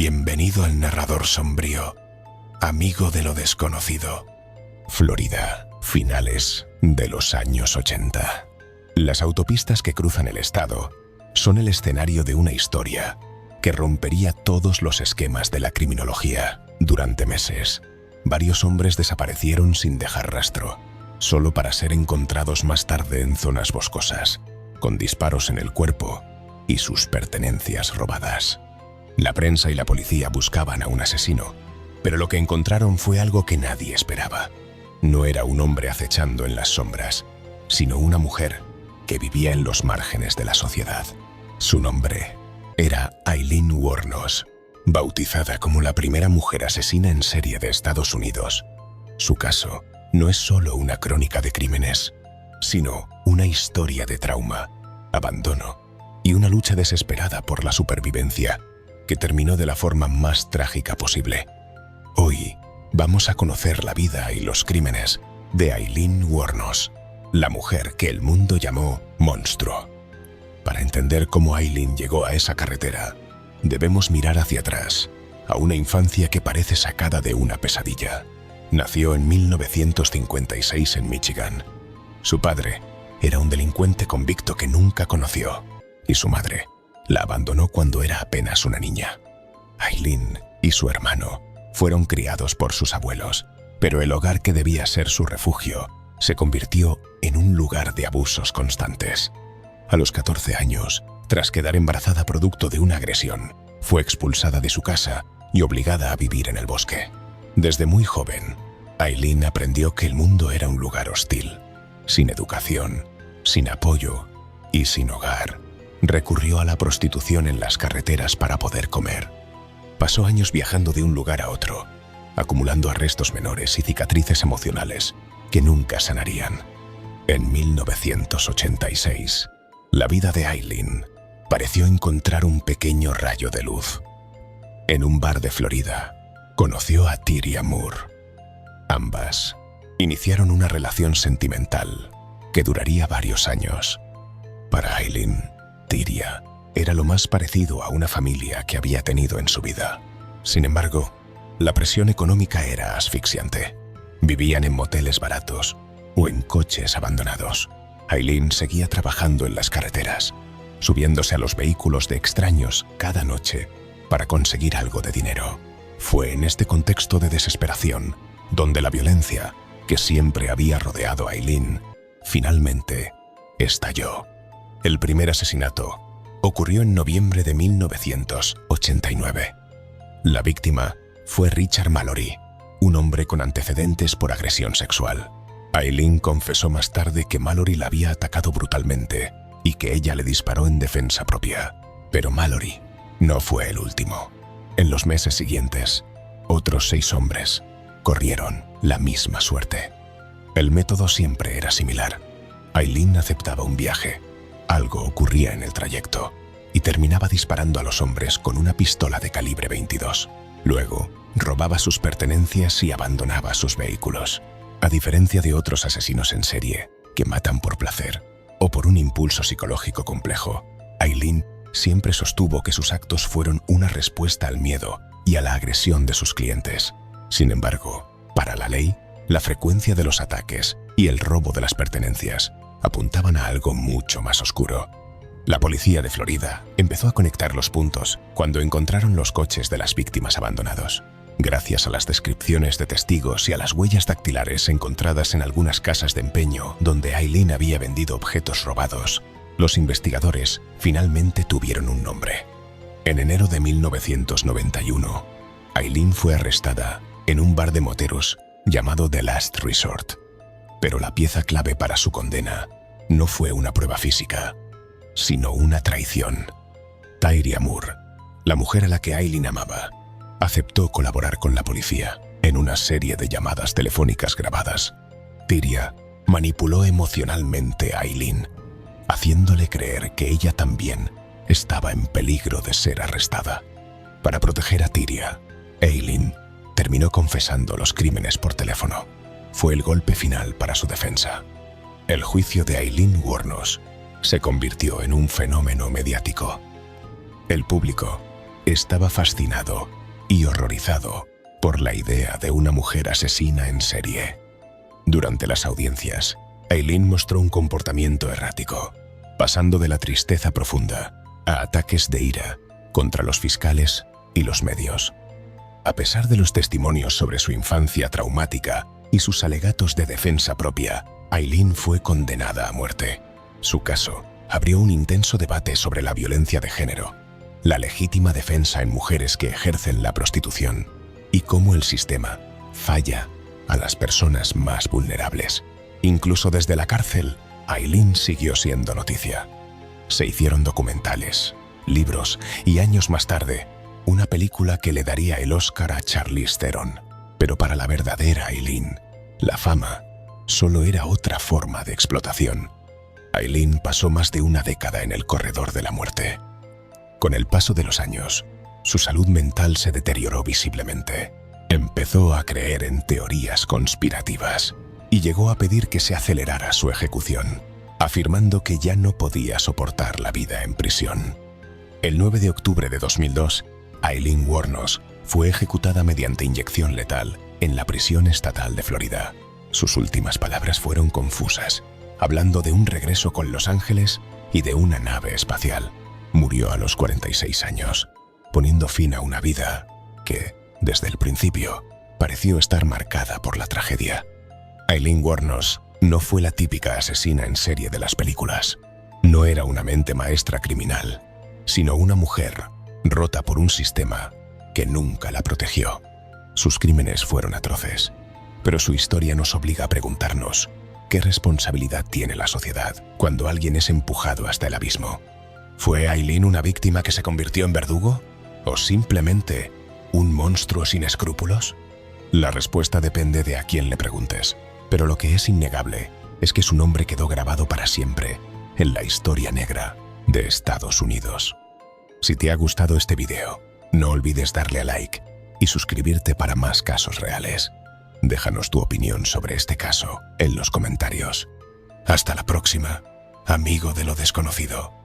Bienvenido al narrador sombrío, amigo de lo desconocido. Florida, finales de los años 80. Las autopistas que cruzan el estado son el escenario de una historia que rompería todos los esquemas de la criminología. Durante meses, varios hombres desaparecieron sin dejar rastro, solo para ser encontrados más tarde en zonas boscosas, con disparos en el cuerpo y sus pertenencias robadas. La prensa y la policía buscaban a un asesino, pero lo que encontraron fue algo que nadie esperaba. No era un hombre acechando en las sombras, sino una mujer que vivía en los márgenes de la sociedad. Su nombre era Aileen Wuornos, bautizada como la primera mujer asesina en serie de Estados Unidos. Su caso no es solo una crónica de crímenes, sino una historia de trauma, abandono y una lucha desesperada por la supervivencia que terminó de la forma más trágica posible. Hoy vamos a conocer la vida y los crímenes de Aileen Wuornos, la mujer que el mundo llamó monstruo. Para entender cómo Aileen llegó a esa carretera, debemos mirar hacia atrás, a una infancia que parece sacada de una pesadilla. Nació en 1956 en Michigan. Su padre era un delincuente convicto que nunca conoció, y su madre la abandonó cuando era apenas una niña. Aileen y su hermano fueron criados por sus abuelos, pero el hogar que debía ser su refugio se convirtió en un lugar de abusos constantes. A los 14 años, tras quedar embarazada producto de una agresión, fue expulsada de su casa y obligada a vivir en el bosque. Desde muy joven, Aileen aprendió que el mundo era un lugar hostil, sin educación, sin apoyo y sin hogar. Recurrió a la prostitución en las carreteras para poder comer. Pasó años viajando de un lugar a otro, acumulando arrestos menores y cicatrices emocionales que nunca sanarían. En 1986, la vida de Aileen pareció encontrar un pequeño rayo de luz. En un bar de Florida, conoció a Tyria Moore. Ambas iniciaron una relación sentimental que duraría varios años. Para Aileen, Tyria era lo más parecido a una familia que había tenido en su vida. Sin embargo, la presión económica era asfixiante. Vivían en moteles baratos o en coches abandonados. Aileen seguía trabajando en las carreteras, subiéndose a los vehículos de extraños cada noche para conseguir algo de dinero. Fue en este contexto de desesperación donde la violencia que siempre había rodeado a Aileen finalmente estalló. El primer asesinato ocurrió en noviembre de 1989. La víctima fue Richard Mallory, un hombre con antecedentes por agresión sexual. Aileen confesó más tarde que Mallory la había atacado brutalmente y que ella le disparó en defensa propia. Pero Mallory no fue el último. En los meses siguientes, otros 6 hombres corrieron la misma suerte. El método siempre era similar. Aileen aceptaba un viaje. Algo ocurría en el trayecto y terminaba disparando a los hombres con una pistola de calibre 22. Luego, robaba sus pertenencias y abandonaba sus vehículos. A diferencia de otros asesinos en serie que matan por placer o por un impulso psicológico complejo, Aileen siempre sostuvo que sus actos fueron una respuesta al miedo y a la agresión de sus clientes. Sin embargo, para la ley, la frecuencia de los ataques y el robo de las pertenencias apuntaban a algo mucho más oscuro. La policía de Florida empezó a conectar los puntos cuando encontraron los coches de las víctimas abandonados. Gracias a las descripciones de testigos y a las huellas dactilares encontradas en algunas casas de empeño donde Aileen había vendido objetos robados, los investigadores finalmente tuvieron un nombre. En enero de 1991, Aileen fue arrestada en un bar de moteros llamado The Last Resort. Pero la pieza clave para su condena no fue una prueba física, sino una traición. Tyria Moore, la mujer a la que Aileen amaba, aceptó colaborar con la policía en una serie de llamadas telefónicas grabadas. Tyria manipuló emocionalmente a Aileen, haciéndole creer que ella también estaba en peligro de ser arrestada. Para proteger a Tyria, Aileen terminó confesando los crímenes por teléfono. Fue el golpe final para su defensa. El juicio de Aileen Wuornos se convirtió en un fenómeno mediático. El público estaba fascinado y horrorizado por la idea de una mujer asesina en serie. Durante las audiencias, Aileen mostró un comportamiento errático, pasando de la tristeza profunda a ataques de ira contra los fiscales y los medios. A pesar de los testimonios sobre su infancia traumática y sus alegatos de defensa propia, Aileen fue condenada a muerte. Su caso abrió un intenso debate sobre la violencia de género, la legítima defensa en mujeres que ejercen la prostitución y cómo el sistema falla a las personas más vulnerables. Incluso desde la cárcel, Aileen siguió siendo noticia. Se hicieron documentales, libros y años más tarde, una película que le daría el Oscar a Charlize Theron. Pero para la verdadera Aileen, la fama solo era otra forma de explotación. Aileen pasó más de una década en el corredor de la muerte. Con el paso de los años, su salud mental se deterioró visiblemente. Empezó a creer en teorías conspirativas y llegó a pedir que se acelerara su ejecución, afirmando que ya no podía soportar la vida en prisión. El 9 de octubre de 2002, Aileen Wuornos fue ejecutada mediante inyección letal en la prisión estatal de Florida. Sus últimas palabras fueron confusas, hablando de un regreso con Los Ángeles y de una nave espacial. Murió a los 46 años, poniendo fin a una vida que, desde el principio, pareció estar marcada por la tragedia. Aileen Wuornos no fue la típica asesina en serie de las películas. No era una mente maestra criminal, sino una mujer rota por un sistema que nunca la protegió. Sus crímenes fueron atroces, pero su historia nos obliga a preguntarnos qué responsabilidad tiene la sociedad cuando alguien es empujado hasta el abismo. ¿Fue Aileen una víctima que se convirtió en verdugo? ¿O simplemente un monstruo sin escrúpulos? La respuesta depende de a quién le preguntes, pero lo que es innegable es que su nombre quedó grabado para siempre en la historia negra de Estados Unidos. Si te ha gustado este video, no olvides darle a like y suscribirte para más casos reales. Déjanos tu opinión sobre este caso en los comentarios. Hasta la próxima, amigo de lo desconocido.